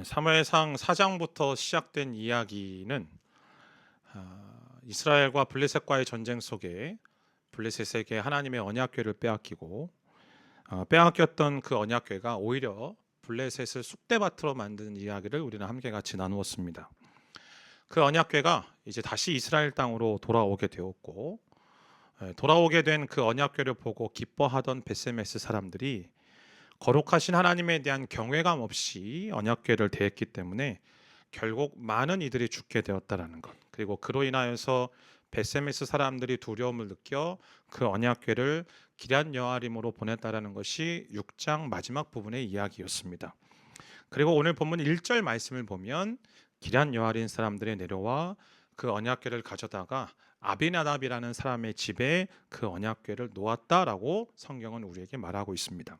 사무엘상 4장부터 시작된 이야기는 이스라엘과 블레셋과의 전쟁 속에 블레셋에게 하나님의 언약궤를 빼앗기고 빼앗겼던 그 언약궤가 오히려 블레셋을 쑥대밭으로 만드는 이야기를 우리는 함께 같이 나누었습니다. 그 언약궤가 이제 다시 이스라엘 땅으로 돌아오게 되었고, 돌아오게 된 그 언약궤를 보고 기뻐하던 베세메스 사람들이 거룩하신 하나님에 대한 경외감 없이 언약궤를 대했기 때문에 결국 많은 이들이 죽게 되었다라는 것, 그리고 그로 인하여서 베세메스 사람들이 두려움을 느껴 그 언약궤를 기럇 여아림으로 보냈다라는 것이 6장 마지막 부분의 이야기였습니다. 그리고 오늘 본문 1절 말씀을 보면 기럇 여아림 사람들이 내려와 그 언약궤를 가져다가 아비나답이라는 사람의 집에 그 언약궤를 놓았다라고 성경은 우리에게 말하고 있습니다.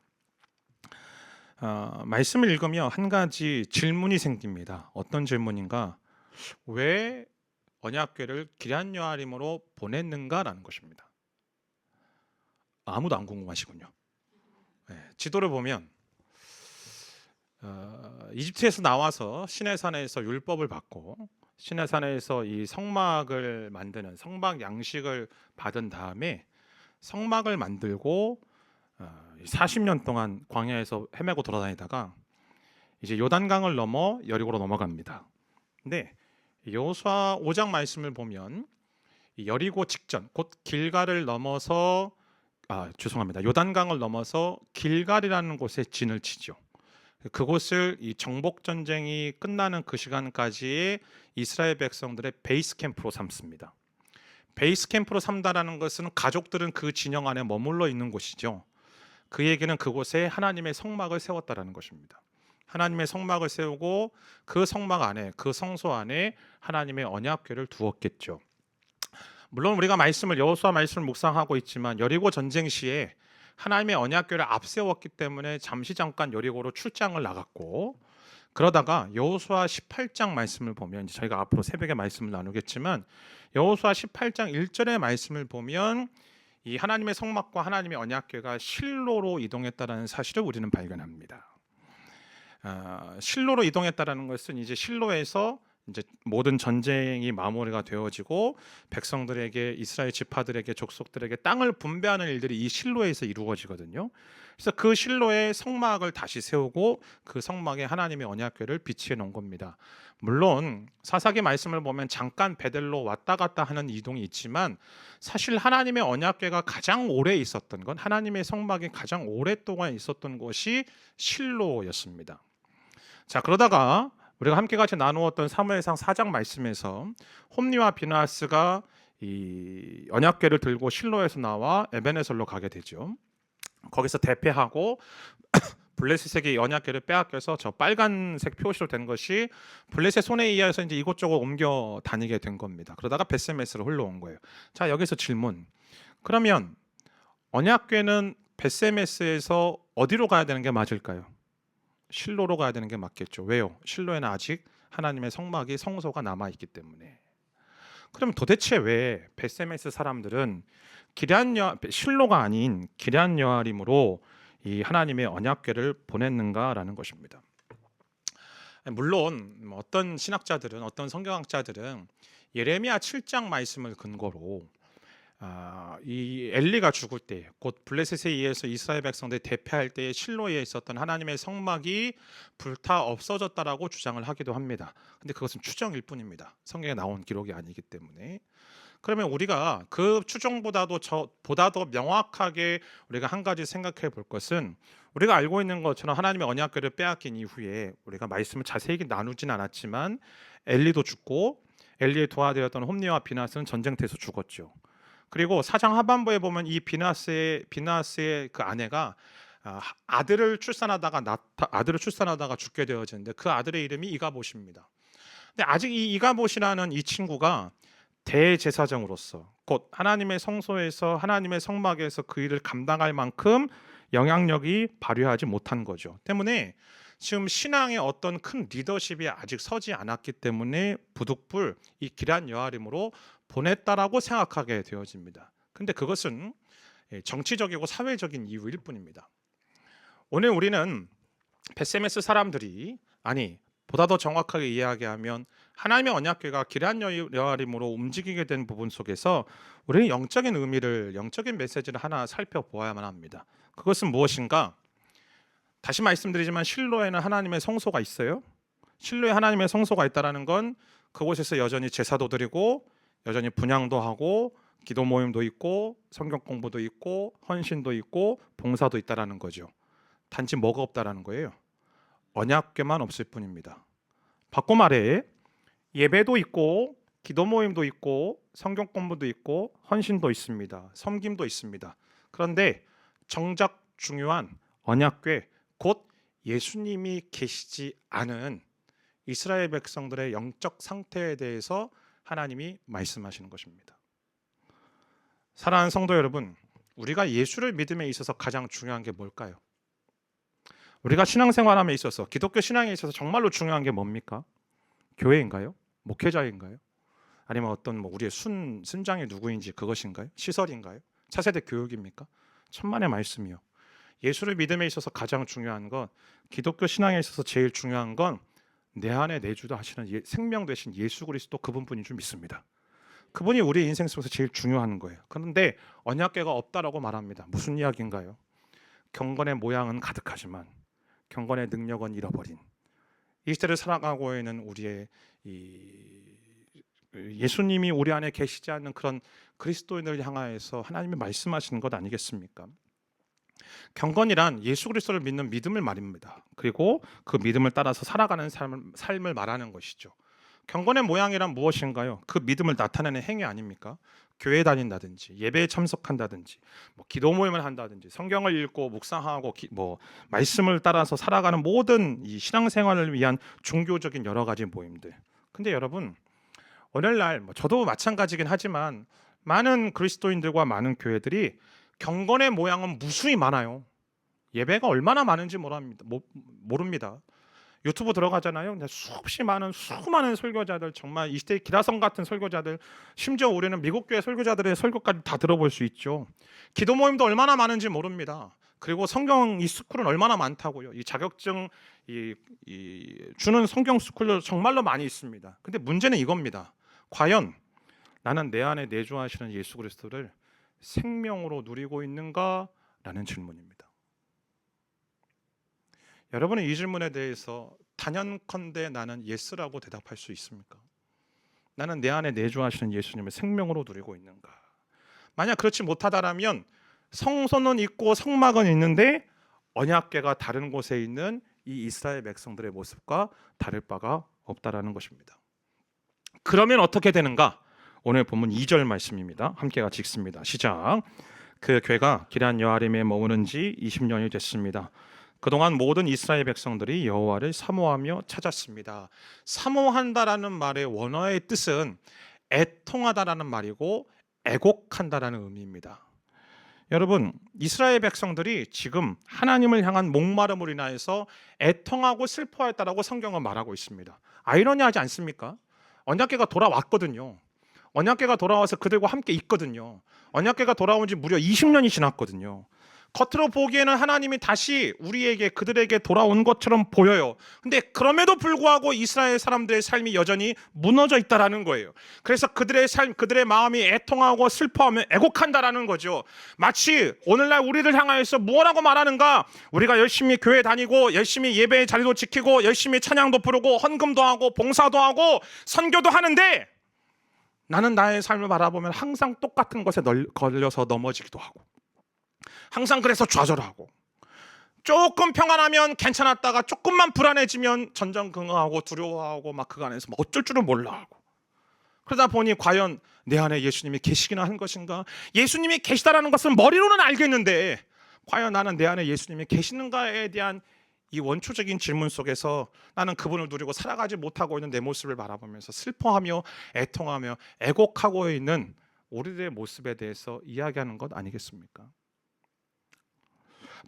말씀을 읽으며 한 가지 질문이 생깁니다. 어떤 질문인가? 왜 언약궤를 기럇 여아림으로 보냈는가라는 것입니다. 아무도 안 궁금하시군요. 지도를 보면 이집트에서 나와서 시내산에서 율법을 받고 시내산에서 이 성막을 만드는 성막 양식을 받은 다음에 성막을 만들고 40년 동안 광야에서 헤매고 돌아다니다가 이제 요단강을 넘어 여리고로 넘어갑니다. 근데 여호수아 5장 말씀을 보면 여리고 직전 곧 길갈을 넘어서 요단강을 넘어서 길갈이라는 곳에 진을 치죠. 그곳을 이 정복 전쟁이 끝나는 그 시간까지의 이스라엘 백성들의 베이스 캠프로 삼습니다. 베이스 캠프로 삼다라는 것은 가족들은 그 진영 안에 머물러 있는 곳이죠. 그 얘기는 그곳에 하나님의 성막을 세웠다라는 것입니다. 하나님의 성막을 세우고 그 성막 안에, 그 성소 안에 하나님의 언약궤를 두었겠죠. 물론 우리가 여호수아 말씀을 묵상하고 있지만 여리고 전쟁 시에 하나님의 언약궤를 앞세웠기 때문에 잠깐 여리고로 출장을 나갔고, 그러다가 여호수아 18장 말씀을 보면 저희가 앞으로 새벽에 말씀을 나누겠지만 여호수아 18장 1절의 말씀을 보면 이 하나님의 성막과 하나님의 언약궤가 실로로 이동했다라는 사실을 우리는 발견합니다. 실로로 이동했다라는 것은 이제 실로에서 이제 모든 전쟁이 마무리가 되어지고 백성들에게, 이스라엘 지파들에게, 족속들에게 땅을 분배하는 일들이 이 실로에서 이루어지거든요. 그래서 그 실로에 성막을 다시 세우고 그 성막에 하나님의 언약궤를 비치해 놓은 겁니다. 물론 사사기 말씀을 보면 잠깐 베델로 왔다 갔다 하는 이동이 있지만 사실 하나님의 언약궤가 가장 오래 있었던 건, 하나님의 성막이 가장 오랫동안 있었던 곳이 실로였습니다. 자, 그러다가 우리가 함께 같이 나누었던 사무엘상 4장 말씀에서 홈리와 비나스가 이 언약궤를 들고 실로에서 나와 에베네셀로 가게 되죠. 거기서 대패하고 블레셋에게 언약궤를 빼앗겨서 저 빨간색 표시로 된 것이 블레셋 손에 의해서 이제 이곳저곳 옮겨 다니게 된 겁니다. 그러다가 베세메스로 흘러온 거예요. 자, 여기서 질문. 그러면 언약궤는 베세메스에서 어디로 가야 되는 게 맞을까요? 실로로 가야 되는 게 맞겠죠. 왜요? 실로에는 아직 하나님의 성막이, 성소가 남아 있기 때문에. 그럼 도대체 왜 베세메스 사람들은 실로가 아닌 기럇 여아림으로 이 하나님의 언약궤를 보냈는가라는 것입니다. 물론 어떤 신학자들은, 어떤 성경학자들은 예레미야 7장 말씀을 근거로 이 엘리가 죽을 때, 곧 블레셋에 의해서 이스라엘 백성들이 대패할 때에 실로에 있었던 하나님의 성막이 불타 없어졌다라고 주장을 하기도 합니다. 근데 그것은 추정일 뿐입니다. 성경에 나온 기록이 아니기 때문에. 그러면 우리가 그 추정보다도 보다 더 명확하게 우리가 한 가지 생각해 볼 것은, 우리가 알고 있는 것처럼 하나님의 언약궤를 빼앗긴 이후에 우리가 말씀을 자세히 나누진 않았지만 엘리도 죽고 엘리의 도화되었던 홈리와 비나스는 전쟁터에서 죽었죠. 그리고 4장 하반부에 보면 이 비나스의 그 아내가 아들을 출산하다가 죽게 되어지는데 그 아들의 이름이 이가봇입니다. 근데 아직 이 이가봇이라는 이 친구가 대제사장으로서, 곧 하나님의 성소에서, 하나님의 성막에서 그 일을 감당할 만큼 영향력이 발휘하지 못한 거죠. 때문에 지금 신앙의 어떤 큰 리더십이 아직 서지 않았기 때문에 부득불 이 기럇 여아림으로 보냈다라고 생각하게 되어집니다. 근데 그것은 정치적이고 사회적인 이유일 뿐입니다. 오늘 우리는 베세메스 사람들이, 아니 보다 더 정확하게 이야기하면 하나님의 언약궤가 기란 여아림으로 움직이게 된 부분 속에서 우리는 영적인 의미를, 영적인 메시지를 하나 살펴보아야만 합니다. 그것은 무엇인가? 다시 말씀드리지만 실로에는 하나님의 성소가 있어요. 실로에 하나님의 성소가 있다는 건 그곳에서 여전히 제사도 드리고 여전히 분향도 하고 기도 모임도 있고 성경 공부도 있고 헌신도 있고 봉사도 있다라는 거죠. 단지 뭐가 없다라는 거예요? 언약궤만 없을 뿐입니다. 바꿔 말해 예배도 있고 기도 모임도 있고 성경 공부도 있고 헌신도 있습니다. 섬김도 있습니다. 그런데 정작 중요한 언약궤, 곧 예수님이 계시지 않은 이스라엘 백성들의 영적 상태에 대해서 하나님이 말씀하시는 것입니다. 사랑하는 성도 여러분, 우리가 예수를 믿음에 있어서 가장 중요한 게 뭘까요? 우리가 신앙생활함에 있어서, 기독교 신앙에 있어서 정말로 중요한 게 뭡니까? 교회인가요? 목회자인가요? 아니면 어떤 우리의 순장이 누구인지 그것인가요? 시설인가요? 차세대 교육입니까? 천만의 말씀이요. 예수를 믿음에 있어서 가장 중요한 건, 기독교 신앙에 있어서 제일 중요한 건 내 안에 내주도 하시는 생명 되신 예수 그리스도 그분뿐인 줄 믿습니다. 그분이 우리 인생 속에서 제일 중요한 거예요. 그런데 언약궤가 없다라고 말합니다. 무슨 이야기인가요? 경건의 모양은 가득하지만 경건의 능력은 잃어버린 이 시대를 살아가고 있는 우리의 예수님이 우리 안에 계시지 않는 그런 그리스도인을 향하여서 하나님이 말씀하시는 것 아니겠습니까? 경건이란 예수 그리스도를 믿는 믿음을 말입니다. 그리고 그 믿음을 따라서 살아가는 삶을 말하는 것이죠. 경건의 모양이란 무엇인가요? 그 믿음을 나타내는 행위 아닙니까? 교회 다닌다든지 예배에 참석한다든지 기도 모임을 한다든지 성경을 읽고 묵상하고 말씀을 따라서 살아가는 모든 이 신앙생활을 위한 종교적인 여러 가지 모임들. 근데 여러분, 오늘날 저도 마찬가지긴 하지만 많은 그리스도인들과 많은 교회들이 경건의 모양은 무수히 많아요. 예배가 얼마나 많은지 모릅니다. 유튜브 들어가잖아요. 수많은 설교자들, 정말 이 시대의 기라성 같은 설교자들, 심지어 우리는 미국 교회 설교자들의 설교까지 다 들어볼 수 있죠. 기도 모임도 얼마나 많은지 모릅니다. 그리고 성경 이 스쿨은 얼마나 많다고요. 이 자격증 주는 성경 스쿨도 정말로 많이 있습니다. 근데 문제는 이겁니다. 과연 나는 내 안에 내주하시는 예수 그리스도를 생명으로 누리고 있는가라는 질문입니다. 여러분은 이 질문에 대해서 단연컨대 나는 예스라고 대답할 수 있습니까? 나는 내 안에 내주하시는 예수님을 생명으로 누리고 있는가? 만약 그렇지 못하다라면 성소는 있고 성막은 있는데 언약궤가 다른 곳에 있는 이 이스라엘 백성들의 모습과 다를 바가 없다라는 것입니다. 그러면 어떻게 되는가? 오늘 본문 2절 말씀입니다. 함께 같이 읽습니다. 시작. 그 궤가 기럇 여아림에 머무는 지 20년이 됐습니다. 그동안 모든 이스라엘 백성들이 여호와를 사모하며 찾았습니다. 사모한다라는 말의 원어의 뜻은 애통하다라는 말이고 애곡한다라는 의미입니다. 여러분, 이스라엘 백성들이 지금 하나님을 향한 목마름으로 인하여서 애통하고 슬퍼했다라고 성경은 말하고 있습니다. 아이러니하지 않습니까? 언약궤가 돌아왔거든요. 언약궤가 돌아와서 그들과 함께 있거든요. 언약궤가 돌아온 지 무려 20년이 지났거든요. 겉으로 보기에는 하나님이 다시 그들에게 돌아온 것처럼 보여요. 근데 그럼에도 불구하고 이스라엘 사람들의 삶이 여전히 무너져 있다라는 거예요. 그래서 그들의 삶, 그들의 마음이 애통하고 슬퍼하며 애곡한다라는 거죠. 마치 오늘날 우리를 향하여서 무엇라고 말하는가? 우리가 열심히 교회 다니고 열심히 예배의 자리도 지키고 열심히 찬양도 부르고 헌금도 하고 봉사도 하고 선교도 하는데 나는 나의 삶을 바라보면 항상 똑같은 것에 걸려서 넘어지기도 하고 항상 그래서 좌절하고 조금 평안하면 괜찮았다가 조금만 불안해지면 전전긍긍하고 두려워하고 막 그 안에서 어쩔 줄을 몰라 하고 그러다 보니 과연 내 안에 예수님이 계시기나 한 것인가? 예수님이 계시다라는 것은 머리로는 알겠는데 과연 나는 내 안에 예수님이 계시는가에 대한 이 원초적인 질문 속에서 나는 그분을 누리고 살아가지 못하고 있는 내 모습을 바라보면서 슬퍼하며 애통하며 애곡하고 있는 우리들의 모습에 대해서 이야기하는 것 아니겠습니까?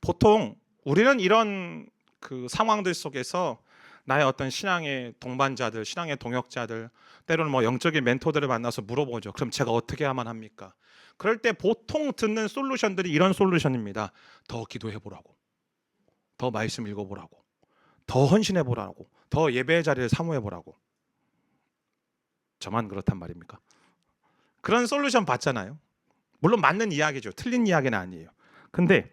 보통 우리는 이런 상황들 속에서 나의 어떤 신앙의 동반자들, 신앙의 동역자들, 때로는 영적인 멘토들을 만나서 물어보죠. 그럼 제가 어떻게 해야만 합니까? 그럴 때 보통 듣는 솔루션들이 이런 솔루션입니다. 더 기도해보라고, 더 말씀 읽어보라고, 더 헌신해보라고, 더 예배의 자리를 사모해 보라고. 저만 그렇단 말입니까? 그런 솔루션 봤잖아요. 물론 맞는 이야기죠. 틀린 이야기는 아니에요. 근데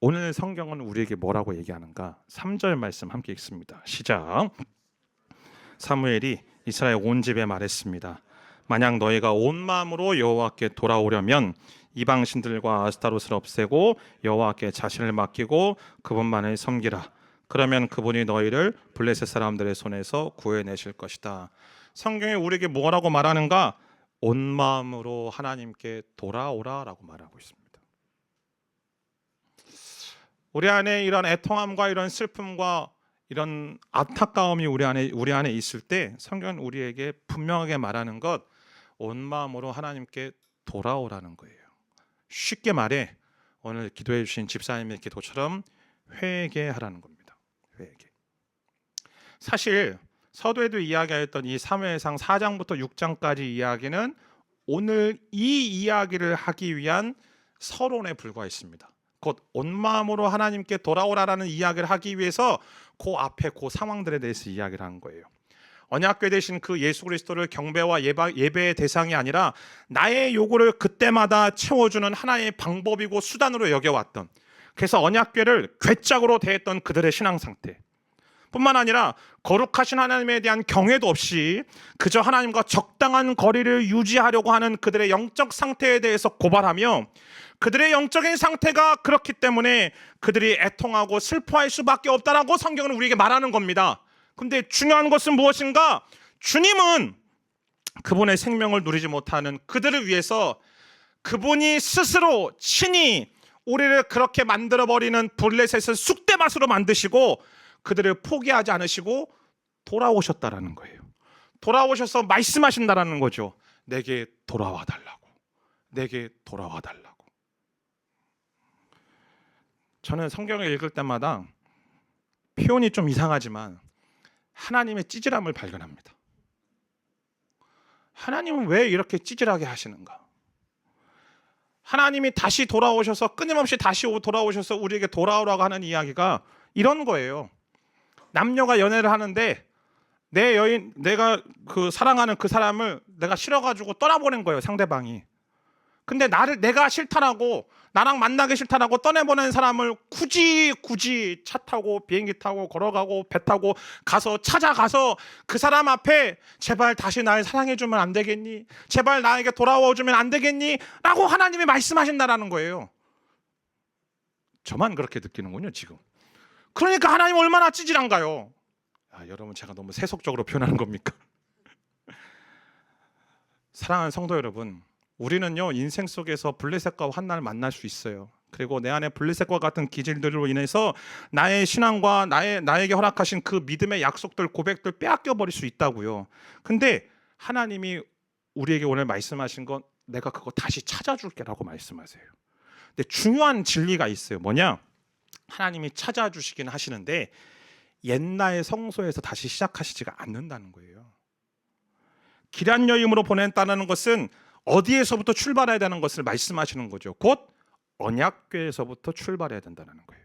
오늘 성경은 우리에게 뭐라고 얘기하는가? 3절 말씀 함께 읽습니다. 시작. 사무엘이 이스라엘 온 집에 말했습니다. 만약 너희가 온 마음으로 여호와께 돌아오려면 이방 신들과 아스타롯을 없애고 여호와께 자신을 맡기고 그분만을 섬기라. 그러면 그분이 너희를 블레셋 사람들의 손에서 구해내실 것이다. 성경이 우리에게 뭐라고 말하는가? 온 마음으로 하나님께 돌아오라라고 말하고 있습니다. 우리 안에 이런 애통함과 이런 슬픔과 이런 안타까움이 우리 안에 있을 때 성경은 우리에게 분명하게 말하는 것, 온 마음으로 하나님께 돌아오라는 거예요. 쉽게 말해 오늘 기도해 주신 집사님의 기도처럼 회개하라는 겁니다. 회개. 사실 서두에도 이야기했던 이 사무엘상 4장부터 6장까지 이야기는 오늘 이 이야기를 하기 위한 서론에 불과했습니다. 곧 온 마음으로 하나님께 돌아오라라는 이야기를 하기 위해서 그 앞에 그 상황들에 대해서 이야기를 한 거예요. 언약궤 대신 그 예수 그리스도를 경배와 예배의 대상이 아니라 나의 요구를 그때마다 채워주는 하나의 방법이고 수단으로 여겨왔던, 그래서 언약궤를 괴짝으로 대했던 그들의 신앙 상태 뿐만 아니라 거룩하신 하나님에 대한 경외도 없이 그저 하나님과 적당한 거리를 유지하려고 하는 그들의 영적 상태에 대해서 고발하며, 그들의 영적인 상태가 그렇기 때문에 그들이 애통하고 슬퍼할 수밖에 없다라고 성경은 우리에게 말하는 겁니다. 근데 중요한 것은 무엇인가? 주님은 그분의 생명을 누리지 못하는 그들을 위해서 그분이 스스로 친히 우리를 그렇게 만들어버리는 블레셋을 쑥대밭으로 만드시고 그들을 포기하지 않으시고 돌아오셨다라는 거예요. 돌아오셔서 말씀하신다라는 거죠. 내게 돌아와 달라고. 내게 돌아와 달라고. 저는 성경을 읽을 때마다 표현이 좀 이상하지만 하나님의 찌질함을 발견합니다. 하나님은 왜 이렇게 찌질하게 하시는가? 하나님이 다시 돌아오셔서 끊임없이 다시 돌아오셔서 우리에게 돌아오라고 하는 이야기가 이런 거예요. 남녀가 연애를 하는데 내 여인, 내가 그 사랑하는 그 사람을 내가 싫어가지고 떠나보낸 거예요, 상대방이. 근데 내가 싫다라고, 나랑 만나기 싫다라고 떠내보낸 사람을 굳이 차 타고 비행기 타고 걸어가고 배 타고 가서 찾아가서 그 사람 앞에 제발 다시 날 사랑해주면 안 되겠니? 제발 나에게 돌아와주면 안 되겠니? 라고 하나님이 말씀하신다라는 거예요. 저만 그렇게 느끼는군요, 지금. 그러니까 하나님 얼마나 찌질한가요? 여러분, 제가 너무 세속적으로 표현하는 겁니까? 사랑하는 성도 여러분, 우리는요 인생 속에서 블레셋과 환난을 만날 수 있어요. 그리고 내 안에 블레셋과 같은 기질들로 인해서 나의 신앙과 나에게 허락하신 그 믿음의 약속들, 고백들 빼앗겨 버릴 수 있다고요. 근데 하나님이 우리에게 오늘 말씀하신 건 내가 그거 다시 찾아줄게라고 말씀하세요. 근데 중요한 진리가 있어요. 뭐냐? 하나님이 찾아주시긴 하시는데 옛날 성소에서 다시 시작하시지가 않는다는 거예요. 기란 여임으로 보낸다는 것은 어디에서부터 출발해야 되는 것을 말씀하시는 거죠. 곧 언약궤에서부터 출발해야 된다는 거예요.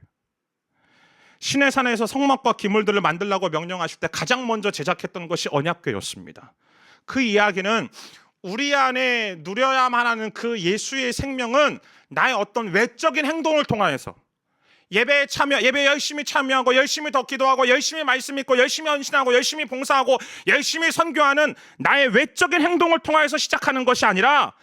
시내산에서 성막과 기물들을 만들라고 명령하실 때 가장 먼저 제작했던 것이 언약궤였습니다. 그 이야기는 우리 안에 누려야만 하는 그 예수의 생명은 나의 어떤 외적인 행동을 통하여서 예배에 열심히 참여하고 열심히 더 기도하고 열심히 말씀 읽고 열심히 헌신하고 열심히 봉사하고 열심히 선교하는 나의 외적인 행동을 통해서 시작하는 것이 아니라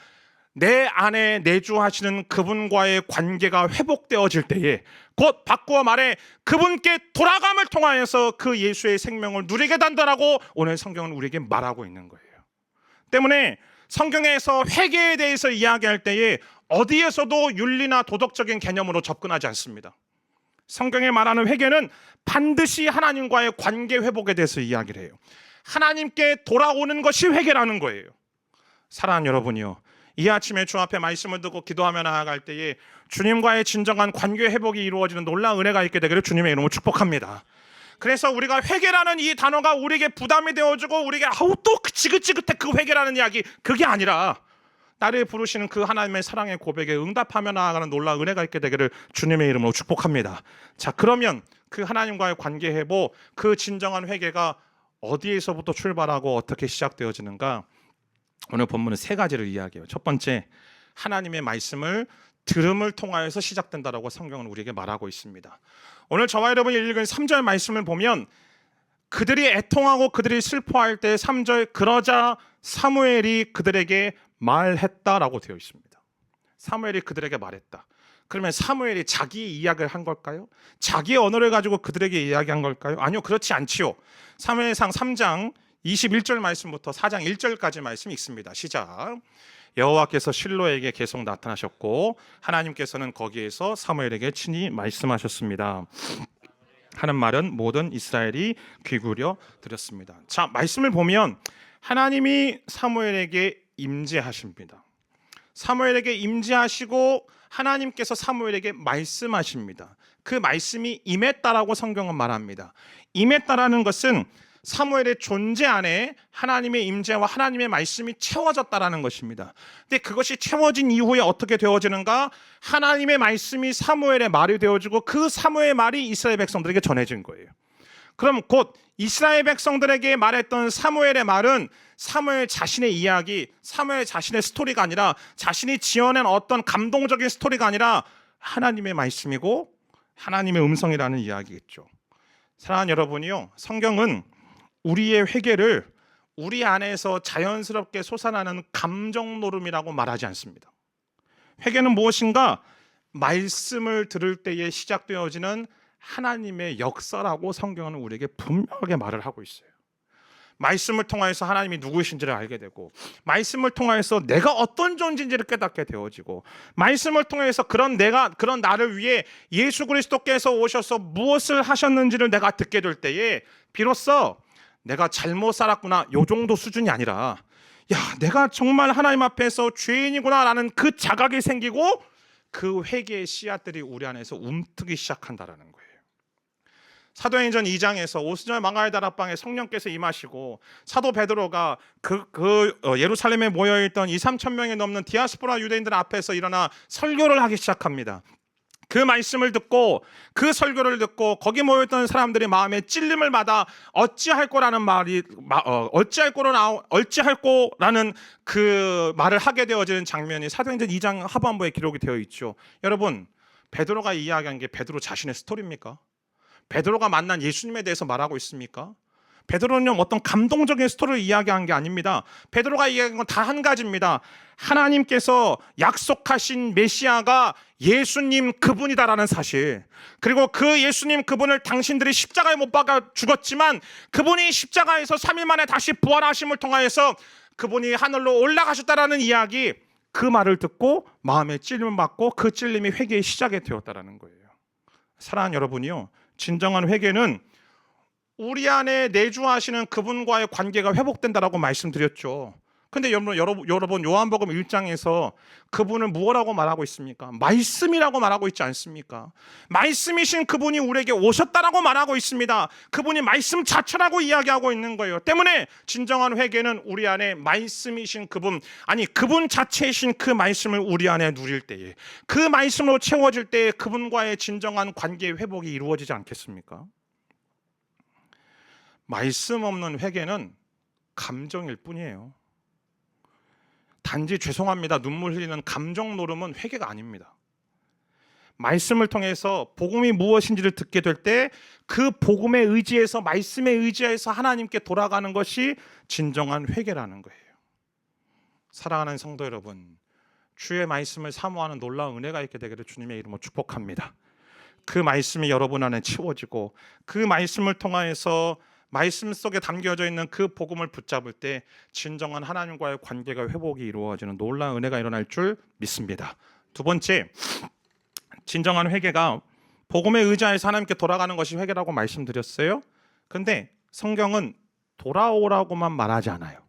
내 안에 내주하시는 그분과의 관계가 회복되어질 때에, 곧 바꾸어 말해 그분께 돌아감을 통하여서 그 예수의 생명을 누리게 된다라고 오늘 성경은 우리에게 말하고 있는 거예요. 때문에 성경에서 회개에 대해서 이야기할 때에 어디에서도 윤리나 도덕적인 개념으로 접근하지 않습니다. 성경에 말하는 회개는 반드시 하나님과의 관계 회복에 대해서 이야기를 해요. 하나님께 돌아오는 것이 회개라는 거예요. 사랑하는 여러분이요, 이 아침에 주 앞에 말씀을 듣고 기도하며 나아갈 때에 주님과의 진정한 관계 회복이 이루어지는 놀라운 은혜가 있게 되기를 주님의 이름으로 축복합니다. 그래서 우리가 회개라는 이 단어가 우리에게 부담이 되어지고 우리에게 또 지긋지긋해 그 회개라는 이야기, 그게 아니라 나를 부르시는 그 하나님의 사랑의 고백에 응답하며 나아가는 놀라운 은혜가 있게 되기를 주님의 이름으로 축복합니다. 자, 그러면 그 하나님과의 관계 회복, 그 진정한 회개가 어디에서부터 출발하고 어떻게 시작되어지는가? 오늘 본문은 세 가지를 이야기해요. 첫 번째, 하나님의 말씀을 들음을 통하여서 시작된다라고 성경은 우리에게 말하고 있습니다. 오늘 저와 여러분이 읽은 3절 말씀을 보면 그들이 애통하고 그들이 슬퍼할 때 3절, 그러자 사무엘이 그들에게 말했다라고 되어 있습니다. 사무엘이 그들에게 말했다. 그러면 사무엘이 자기 이야기를 한 걸까요? 자기의 언어를 가지고 그들에게 이야기한 걸까요? 아니요, 그렇지 않지요. 사무엘상 3장 21절 말씀부터 4장 1절까지 말씀이 있습니다. 시작. 여호와께서 실로에게 계속 나타나셨고 하나님께서는 거기에서 사무엘에게 친히 말씀하셨습니다. 하는 말은 모든 이스라엘이 귀 기울여 들었습니다. 자, 말씀을 보면 하나님이 사무엘에게 임재하십니다. 사무엘에게 임재하시고 하나님께서 사무엘에게 말씀하십니다. 그 말씀이 임했다라고 성경은 말합니다. 임했다라는 것은 사무엘의 존재 안에 하나님의 임재와 하나님의 말씀이 채워졌다라는 것입니다. 근데 그것이 채워진 이후에 어떻게 되어지는가? 하나님의 말씀이 사무엘의 말이 되어지고 그 사무엘의 말이 이스라엘 백성들에게 전해진 거예요. 그럼 곧 이스라엘 백성들에게 말했던 사무엘의 말은 사무엘 자신의 이야기, 사무엘 자신의 스토리가 아니라 자신이 지어낸 어떤 감동적인 스토리가 아니라 하나님의 말씀이고 하나님의 음성이라는 이야기겠죠. 사랑하는 여러분이요, 성경은 우리의 회개를 우리 안에서 자연스럽게 솟아나는 감정 노름이라고 말하지 않습니다. 회개는 무엇인가? 말씀을 들을 때에 시작되어지는 하나님의 역사라고 성경은 우리에게 분명하게 말을 하고 있어요. 말씀을 통해서 하나님이 누구이신지를 알게 되고, 말씀을 통해서 내가 어떤 존재인지를 깨닫게 되어지고, 말씀을 통해서 그런 나를 위해 예수 그리스도께서 오셔서 무엇을 하셨는지를 내가 듣게 될 때에 비로소 내가 잘못 살았구나, 요 정도 수준이 아니라 야, 내가 정말 하나님 앞에서 죄인이구나 라는 그 자각이 생기고 그 회개의 씨앗들이 우리 안에서 움트기 시작한다라는 거예요. 사도행전 2장에서 오순절 망아의 다락방에 성령께서 임하시고 사도 베드로가 예루살렘에 모여있던 2-3천 명이 넘는 디아스포라 유대인들 앞에서 일어나 설교를 하기 시작합니다. 그 말씀을 듣고 그 설교를 듣고 거기 모였던 사람들이 마음에 찔림을 받아 어찌할 거라는 그 말을 하게 되어지는 장면이 사도행전 2장 하반부에 기록이 되어 있죠. 여러분, 베드로가 이야기한 게 베드로 자신의 스토리입니까? 베드로가 만난 예수님에 대해서 말하고 있습니까? 베드로는 어떤 감동적인 스토리를 이야기한 게 아닙니다. 베드로가 이야기한 건 다 한 가지입니다. 하나님께서 약속하신 메시아가 예수님 그분이다라는 사실, 그리고 그 예수님 그분을 당신들이 십자가에 못 박아 죽었지만 그분이 십자가에서 3일 만에 다시 부활하심을 통하여서 그분이 하늘로 올라가셨다라는 이야기, 그 말을 듣고 마음에 찔림을 받고 그 찔림이 회개의 시작이 되었다라는 거예요. 사랑하는 여러분이요, 진정한 회개는 우리 안에 내주하시는 그분과의 관계가 회복된다라고 말씀드렸죠. 근데 여러분 요한복음 1장에서 그분을 무엇라고 말하고 있습니까? 말씀이라고 말하고 있지 않습니까? 말씀이신 그분이 우리에게 오셨다라고 말하고 있습니다. 그분이 말씀 자체라고 이야기하고 있는 거예요. 때문에 진정한 회개는 우리 안에 말씀이신 그분, 아니 그분 자체이신 그 말씀을 우리 안에 누릴 때에, 그 말씀으로 채워질 때에 그분과의 진정한 관계의 회복이 이루어지지 않겠습니까? 말씀 없는 회개는 감정일 뿐이에요. 단지 죄송합니다, 눈물 흘리는 감정 노름은 회개가 아닙니다. 말씀을 통해서 복음이 무엇인지를 듣게 될 때 그 복음에 의지해서, 말씀에 의지해서 하나님께 돌아가는 것이 진정한 회개라는 거예요. 사랑하는 성도 여러분, 주의 말씀을 사모하는 놀라운 은혜가 있게 되기를 주님의 이름으로 축복합니다. 그 말씀이 여러분 안에 채워지고 그 말씀을 통하여서 말씀 속에 담겨져 있는 그 복음을 붙잡을 때 진정한 하나님과의 관계가 회복이 이루어지는 놀라운 은혜가 일어날 줄 믿습니다. 두 번째, 진정한 회개가 복음에 의지해서 하나님께 돌아가는 것이 회개라고 말씀드렸어요. 근데 성경은 돌아오라고만 말하지 않아요.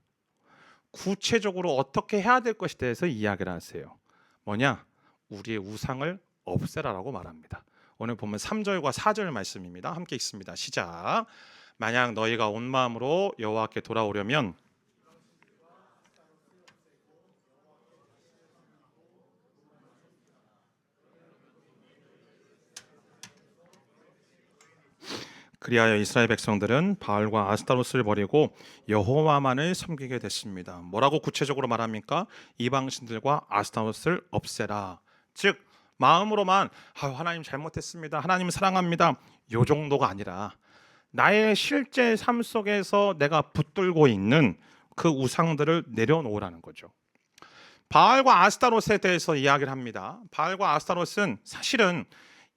구체적으로 어떻게 해야 될 것에 대해서 이야기를 하세요. 뭐냐? 우리의 우상을 없애라라고 말합니다. 오늘 보면 3절과 4절 말씀입니다. 함께 읽습니다. 시작. 만약 너희가 온 마음으로 여호와께 돌아오려면 그리하여 이스라엘 백성들은 바알과 아스타롯을 버리고 여호와만을 섬기게 됐습니다. 뭐라고 구체적으로 말합니까? 이방신들과 아스타롯을 없애라. 즉 마음으로만 하나님 잘못했습니다, 하나님 사랑합니다, 요 정도가 아니라 나의 실제 삶 속에서 내가 붙들고 있는 그 우상들을 내려놓으라는 거죠. 바알과 아스타롯에 대해서 이야기를 합니다. 바알과 아스타롯은 사실은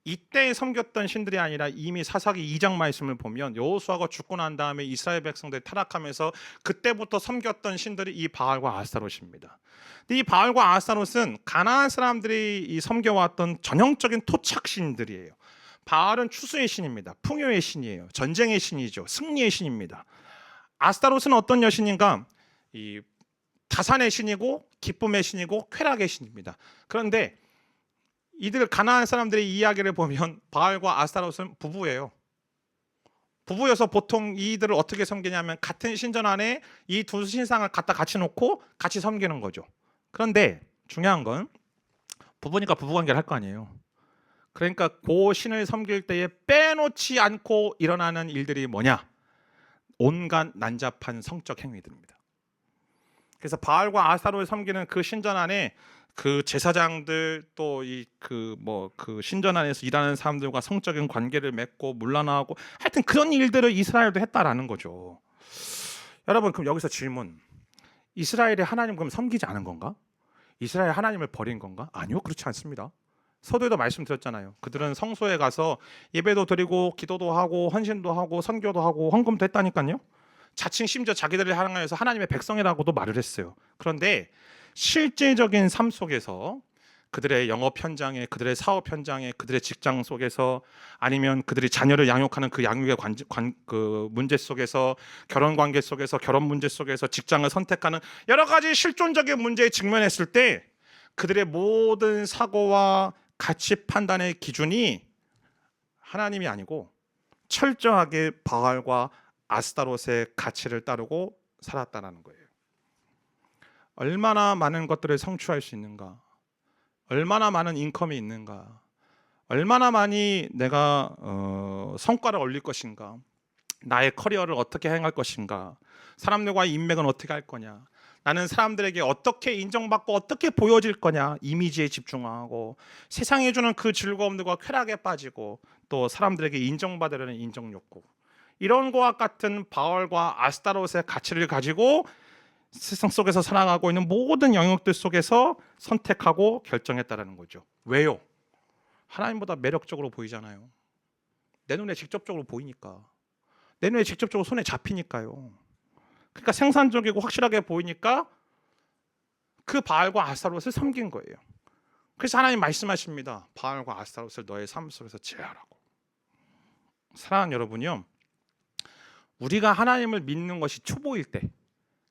이때 섬겼던 신들이 아니라 이미 사사기 2장 말씀을 보면 여호수아가 죽고 난 다음에 이스라엘 백성들이 타락하면서 그때부터 섬겼던 신들이 이 바알과 아스타롯입니다. 근데 이 바알과 아스타롯은 가나안 사람들이 섬겨왔던 전형적인 토착 신들이에요. 바알은 추수의 신입니다. 풍요의 신이에요. 전쟁의 신이죠. 승리의 신입니다. 아스타롯은 어떤 여신인가? 이 다산의 신이고 기쁨의 신이고 쾌락의 신입니다. 그런데 이들 가나안 사람들의 이야기를 보면 바알과 아스타롯은 부부예요. 부부여서 보통 이들을 어떻게 섬기냐면 같은 신전 안에 이 두 신상을 갖다 같이 놓고 같이 섬기는 거죠. 그런데 중요한 건 부부니까 부부관계를 할 거 아니에요. 그러니까 그 신을 섬길 때에 빼놓지 않고 일어나는 일들이 뭐냐? 온갖 난잡한 성적 행위들입니다. 그래서 바알과 아스타롯을 섬기는 그 신전 안에 그 제사장들 또 이 그 신전 안에서 일하는 사람들과 성적인 관계를 맺고 물러나고 하여튼 그런 일들을 이스라엘도 했다라는 거죠. 여러분, 그럼 여기서 질문: 이스라엘이 하나님 그럼 섬기지 않은 건가? 이스라엘 하나님을 버린 건가? 아니요, 그렇지 않습니다. 서두에도 말씀드렸잖아요. 그들은 성소에 가서 예배도 드리고 기도도 하고 헌신도 하고 선교도 하고 헌금도 했다니까요. 자칭 심지어 자기들을 향해서 하나님의 백성이라고도 말을 했어요. 그런데 실제적인 삶 속에서 그들의 영업 현장에, 그들의 사업 현장에, 그들의 직장 속에서, 아니면 그들이 자녀를 양육하는 그 양육의 그 문제 속에서, 결혼 관계 속에서, 결혼 문제 속에서 직장을 선택하는 여러 가지 실존적인 문제에 직면했을 때 그들의 모든 사고와 가치 판단의 기준이 하나님이 아니고 철저하게 바알과 아스타롯의 가치를 따르고 살았다는 거예요. 얼마나 많은 것들을 성취할 수 있는가? 얼마나 많은 인컴이 있는가? 얼마나 많이 내가 성과를 올릴 것인가? 나의 커리어를 어떻게 행할 것인가? 사람들과의 인맥은 어떻게 할 거냐? 나는 사람들에게 어떻게 인정받고 어떻게 보여질 거냐? 이미지에 집중하고 세상이 주는 그 즐거움들과 쾌락에 빠지고 또 사람들에게 인정받으려는 인정 욕구, 이런 것과 같은 바알과 아스타롯의 가치를 가지고 세상 속에서 살아가고 있는 모든 영역들 속에서 선택하고 결정했다라는 거죠. 왜요? 하나님보다 매력적으로 보이잖아요. 내 눈에 직접적으로 보이니까. 내 눈에 직접적으로 손에 잡히니까요. 그러니까 생산적이고 확실하게 보이니까 그 바알과 아스타롯을 섬긴 거예요. 그래서 하나님 말씀하십니다. 바알과 아스타롯을 너의 삶 속에서 제하라고. 사랑하는 여러분이요, 우리가 하나님을 믿는 것이 초보일 때,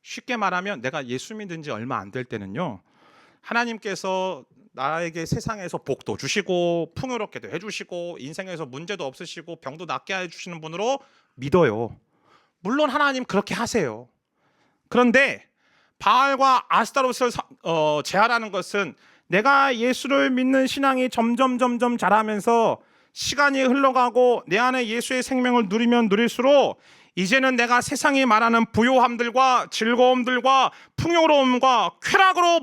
쉽게 말하면 내가 예수 믿은 지 얼마 안 될 때는요, 하나님께서 나에게 세상에서 복도 주시고 풍요롭게도 해주시고 인생에서 문제도 없으시고 병도 낫게 해주시는 분으로 믿어요. 물론 하나님 그렇게 하세요. 그런데 바알과 아스타롯을 제하라는 것은 내가 예수를 믿는 신앙이 점점 자라면서 시간이 흘러가고 내 안에 예수의 생명을 누리면 누릴수록 이제는 내가 세상이 말하는 부요함들과 즐거움들과 풍요로움과 쾌락을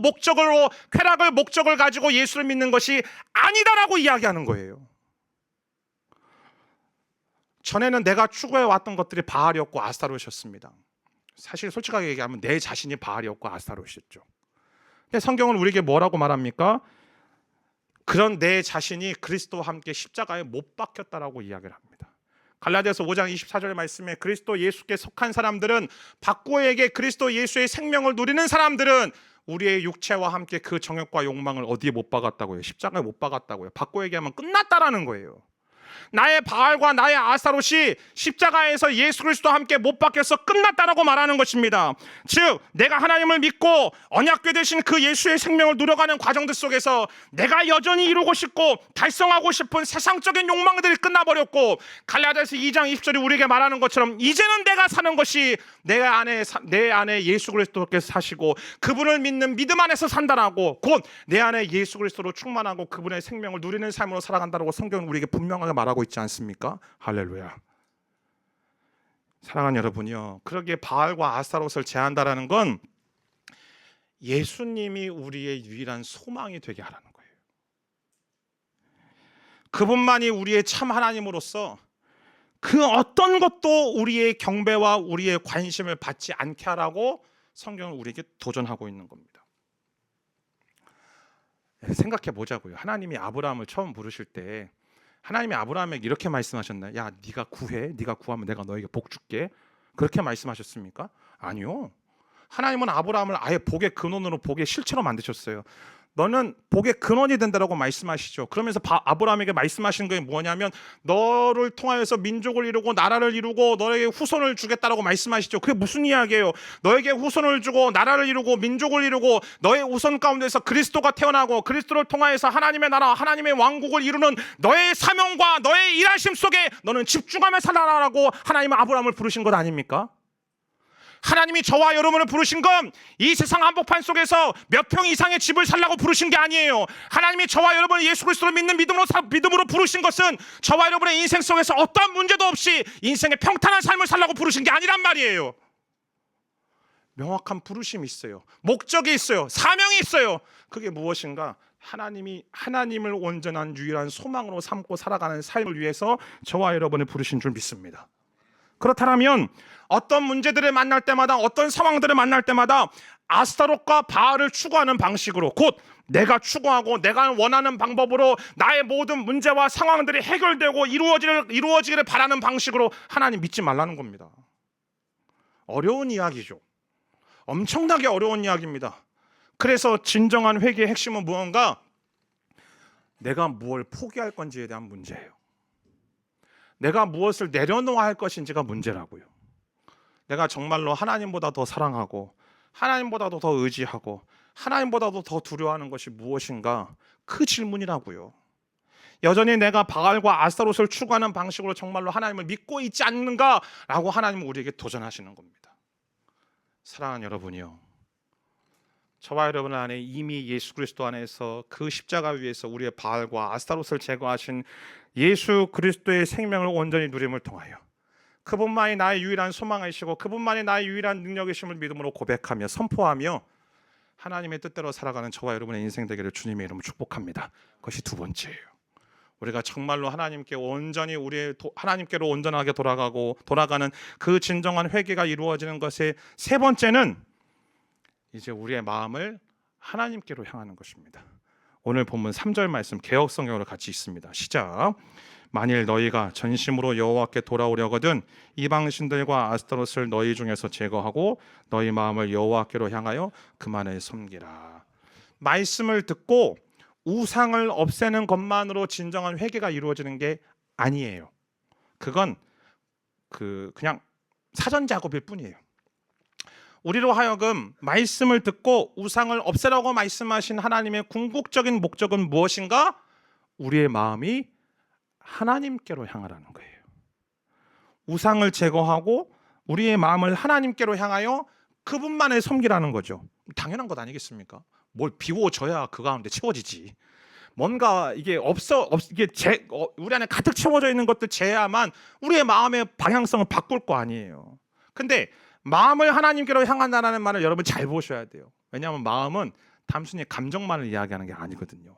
목적을 가지고 예수를 믿는 것이 아니다라고 이야기하는 거예요. 전에는 내가 추구해 왔던 것들이 바알이었고 아스타롯이었습니다. 사실 솔직하게 얘기하면 내 자신이 바알이었고 아스타롯이었죠. 근데 성경은 우리에게 뭐라고 말합니까? 그런 내 자신이 그리스도와 함께 십자가에 못 박혔다라고 이야기를 합니다. 갈라디아서 5장 24절 말씀에 그리스도 예수께 속한 사람들은, 박구에게 그리스도 예수의 생명을 누리는 사람들은 우리의 육체와 함께 그 정욕과 욕망을 어디에 못 박았다고요? 십자가에 못 박았다고요. 바꿔 얘기하면 끝났다라는 거예요. 나의 바알과 나의 아스타롯이 십자가에서 예수 그리스도와 함께 못 박혀서 끝났다라고 말하는 것입니다. 즉 내가 하나님을 믿고 언약궤 되신 그 예수의 생명을 누려가는 과정들 속에서 내가 여전히 이루고 싶고 달성하고 싶은 세상적인 욕망들이 끝나버렸고, 갈라디아서 2장 20절이 우리에게 말하는 것처럼 이제는 내가 사는 것이 내 안에 예수 그리스도께서 사시고 그분을 믿는 믿음 안에서 산다라고, 곧 내 안에 예수 그리스도로 충만하고 그분의 생명을 누리는 삶으로 살아간다라고 성경은 우리에게 분명하게 말하고 있지 않습니까? 할렐루야. 사랑하는 여러분이요, 그러기에 바알과 아스타롯을 제한다라는 건 예수님이 우리의 유일한 소망이 되게 하라는 거예요. 그분만이 우리의 참 하나님으로서 그 어떤 것도 우리의 경배와 우리의 관심을 받지 않게 하라고 성경은 우리에게 도전하고 있는 겁니다. 생각해 보자고요. 하나님이 아브라함을 처음 부르실 때 하나님이 아브라함에게 이렇게 말씀하셨나요? 야, 네가 구해, 네가 구하면 내가 너에게 복 줄게, 그렇게 말씀하셨습니까? 아니요. 하나님은 아브라함을 아예 복의 근원으로, 복의 실체로 만드셨어요. 너는 복의 근원이 된다라고 말씀하시죠. 그러면서 아브라함에게 말씀하시는 게 뭐냐면 너를 통하여서 민족을 이루고 나라를 이루고 너에게 후손을 주겠다라고 말씀하시죠. 그게 무슨 이야기예요? 너에게 후손을 주고 나라를 이루고 민족을 이루고 너의 후손 가운데서 그리스도가 태어나고 그리스도를 통하여서 하나님의 나라, 하나님의 왕국을 이루는 너의 사명과 너의 일하심 속에 너는 집중하며 살아라라고 하나님은 아브라함을 부르신 것 아닙니까? 하나님이 저와 여러분을 부르신 건 이 세상 한복판 속에서 몇 평 이상의 집을 살라고 부르신 게 아니에요. 하나님이 저와 여러분을 예수 그리스도를 믿는 믿음으로 부르신 것은 저와 여러분의 인생 속에서 어떠한 문제도 없이 인생의 평탄한 삶을 살라고 부르신 게 아니란 말이에요. 명확한 부르심이 있어요. 목적이 있어요. 사명이 있어요. 그게 무엇인가? 하나님이 하나님을 온전한 유일한 소망으로 삼고 살아가는 삶을 위해서 저와 여러분을 부르신 줄 믿습니다. 그렇다면 어떤 문제들을 만날 때마다, 어떤 상황들을 만날 때마다 아스타롯과 바알을 추구하는 방식으로, 곧 내가 추구하고 내가 원하는 방법으로 나의 모든 문제와 상황들이 해결되고 이루어지기를 바라는 방식으로 하나님 믿지 말라는 겁니다. 어려운 이야기죠. 엄청나게 어려운 이야기입니다. 그래서 진정한 회개의 핵심은 무언가? 내가 무엇을 포기할 건지에 대한 문제예요. 내가 무엇을 내려놓아야 할 것인지가 문제라고요. 내가 정말로 하나님보다 더 사랑하고 하나님보다도 더 의지하고 하나님보다도 더 두려워하는 것이 무엇인가? 그 질문이라고요. 여전히 내가 바알과 아스타롯을 추구하는 방식으로 정말로 하나님을 믿고 있지 않는가라고 하나님은 우리에게 도전하시는 겁니다. 사랑하는 여러분이요, 저와 여러분 안에 이미 예수 그리스도 안에서 그 십자가 위에서 우리의 바알과 아스타롯을 제거하신 예수 그리스도의 생명을 온전히 누림을 통하여 그분만이 나의 유일한 소망이시고 그분만이 나의 유일한 능력이심을 믿음으로 고백하며 선포하며 하나님의 뜻대로 살아가는 저와 여러분의 인생 되기를 주님의 이름으로 축복합니다. 그것이 두 번째예요. 우리가 정말로 하나님께 온전히 하나님께로 온전하게 돌아가는 그 진정한 회개가 이루어지는 것의 세 번째는 이제 우리의 마음을 하나님께로 향하는 것입니다. 오늘 본문 3절 말씀 개역 성경으로 같이 있습니다. 시작. 만일 너희가 전심으로 여호와께 돌아오려거든 이방 신들과 아스타롯을 너희 중에서 제거하고 너희 마음을 여호와께로 향하여 그만을 섬기라. 말씀을 듣고 우상을 없애는 것만으로 진정한 회개가 이루어지는 게 아니에요. 그건 그냥 사전 작업일 뿐이에요. 우리로 하여금 말씀을 듣고 우상을 없애라고 말씀하신 하나님의 궁극적인 목적은 무엇인가? 우리의 마음이 하나님께로 향하라는 거예요. 우상을 제거하고 우리의 마음을 하나님께로 향하여 그분만을 섬기라는 거죠. 당연한 것 아니겠습니까? 뭘 비워줘야 그 가운데 채워지지. 뭔가 이게 우리 안에 가득 채워져 있는 것들 제야만 우리의 마음의 방향성을 바꿀 거 아니에요. 근데 마음을 하나님께로 향한다는 말을 여러분 잘 보셔야 돼요. 왜냐하면 마음은 단순히 감정만을 이야기하는 게 아니거든요.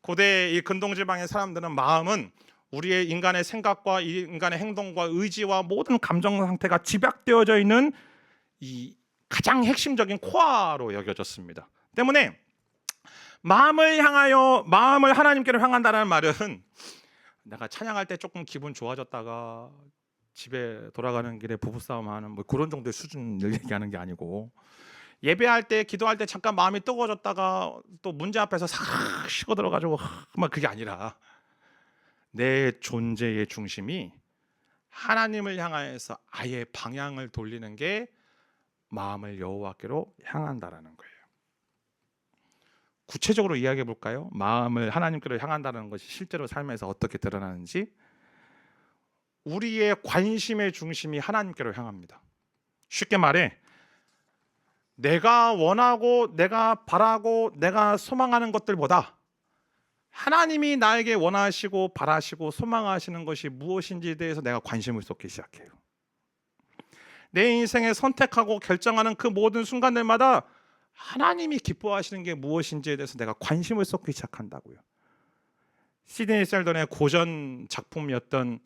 고대 이 근동지방의 사람들은 마음은 우리의 인간의 생각과 인간의 행동과 의지와 모든 감정 상태가 집약되어져 있는 이 가장 핵심적인 코어로 여겨졌습니다. 때문에 마음을 하나님께로 향한다는 말은 내가 찬양할 때 조금 기분 좋아졌다가 집에 돌아가는 길에 부부싸움하는 뭐 그런 정도의 수준을 얘기하는 게 아니고, 예배할 때 기도할 때 잠깐 마음이 뜨거워졌다가 또 문제 앞에서 싹 식어 들어가지고 막 그게 아니라 내 존재의 중심이 하나님을 향하여서 아예 방향을 돌리는 게 마음을 여호와께로 향한다라는 거예요. 구체적으로 이야기해 볼까요? 마음을 하나님께로 향한다는 것이 실제로 삶에서 어떻게 드러나는지. 우리의 관심의 중심이 하나님께로 향합니다. 쉽게 말해 내가 원하고 내가 바라고 내가 소망하는 것들보다 하나님이 나에게 원하시고 바라시고 소망하시는 것이 무엇인지에 대해서 내가 관심을 쏟기 시작해요. 내 인생에 선택하고 결정하는 그 모든 순간들마다 하나님이 기뻐하시는 게 무엇인지에 대해서 내가 관심을 쏟기 시작한다고요. 시드니 셀던의 고전 작품이었던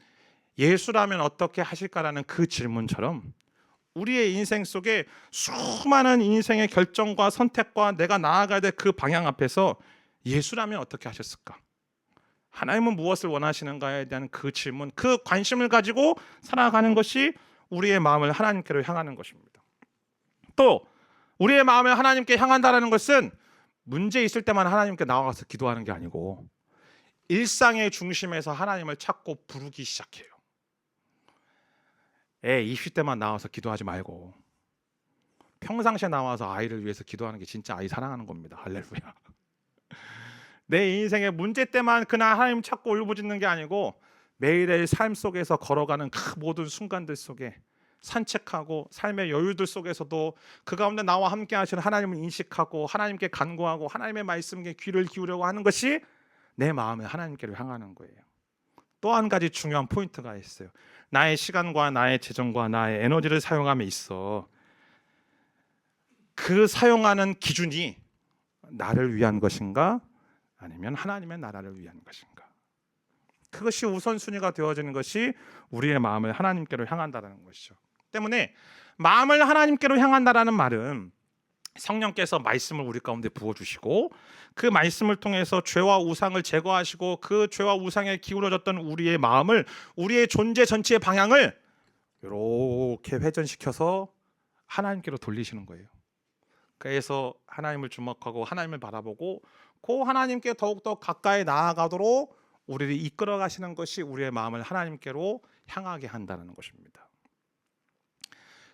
예수라면 어떻게 하실까라는 그 질문처럼 우리의 인생 속에 수많은 인생의 결정과 선택과 내가 나아가야 될 그 방향 앞에서 예수라면 어떻게 하셨을까? 하나님은 무엇을 원하시는가에 대한 그 질문, 그 관심을 가지고 살아가는 것이 우리의 마음을 하나님께로 향하는 것입니다. 또 우리의 마음을 하나님께 향한다는 것은 문제 있을 때만 하나님께 나와서 기도하는 게 아니고 일상의 중심에서 하나님을 찾고 부르기 시작해요. 입시 때만 나와서 기도하지 말고 평상시에 나와서 아이를 위해서 기도하는 게 진짜 아이 사랑하는 겁니다. 할렐루야. 내 인생의 문제 때만 그날 하나님 찾고 울부짖는 게 아니고 매일의 삶 속에서 걸어가는 그 모든 순간들 속에 산책하고 삶의 여유들 속에서도 그 가운데 나와 함께 하시는 하나님을 인식하고 하나님께 간구하고 하나님의 말씀에 귀를 기울이려고 하는 것이 내 마음을 하나님께로 향하는 거예요. 또 한 가지 중요한 포인트가 있어요. 나의 시간과 나의 재정과 나의 에너지를 사용함에 있어 그 사용하는 기준이 나를 위한 것인가 아니면 하나님의 나라를 위한 것인가, 그것이 우선순위가 되어지는 것이 우리의 마음을 하나님께로 향한다는 것이죠. 때문에 마음을 하나님께로 향한다라는 말은 성령께서 말씀을 우리 가운데 부어주시고 그 말씀을 통해서 죄와 우상을 제거하시고 그 죄와 우상에 기울어졌던 우리의 마음을, 우리의 존재 전체의 방향을 이렇게 회전시켜서 하나님께로 돌리시는 거예요. 그래서 하나님을 주목하고 하나님을 바라보고 그 하나님께 더욱더 가까이 나아가도록 우리를 이끌어 가시는 것이 우리의 마음을 하나님께로 향하게 한다는 것입니다.